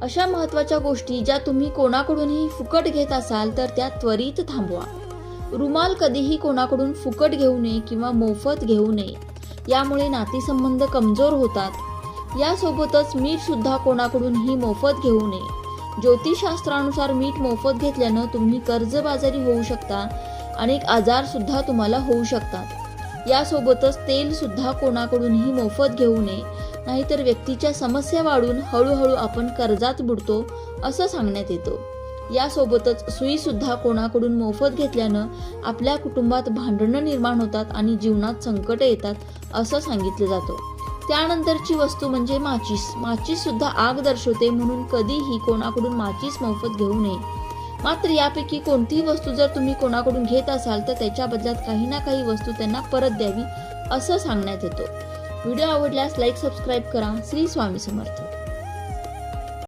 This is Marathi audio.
अशा महत्त्वाच्या गोष्टी ज्या तुम्ही कोणाकडूनही फुकट घेत असाल तर त्या त्वरित थांबवा. रुमाल कधीही कोणाकडून फुकट घेऊ नये किंवा मोफत घेऊ नये, यामुळे नातेसंबंध कमजोर होतात. यासोबतच मीठ सुद्धा कोणाकडूनही मोफत घेऊ नये. ज्योतिषशास्त्रानुसार मीठ मोफत घेतल्यानं तुम्ही कर्जबाजारी होऊ शकता, अनेक आजार सुद्धा तुम्हाला होऊ शकतात. यासोबतच तेल सुद्धा कोणाकडूनही मोफत घेऊ नये, नाहीतर व्यक्तीच्या समस्या वाढून हळूहळू आपण कर्जात बुडतो असं सांगण्यात येतं. यासोबतच सुई सुद्धा कोणाकडून मोफत घेतल्यानं आपल्या कुटुंबात भांडणं निर्माण होतात आणि जीवनात संकट येतात असं सांगितलं जातं. त्यानंतरची वस्तू म्हणजे माचीस. माचीस सुद्धा आग दर्शवते, म्हणून कधीही कोणाकडून माचीस मोफत घेऊ नये. मात्र यापैकी कोणतीही वस्तू जर तुम्ही कोणाकडून घेत असाल तर त्याच्या बदल्यात काही ना काही वस्तू त्यांना परत द्यावी असं सांगण्यात येतं. व्हिडिओ आवडल्यास लाईक सबस्क्राईब करा. श्री स्वामी समर्थ.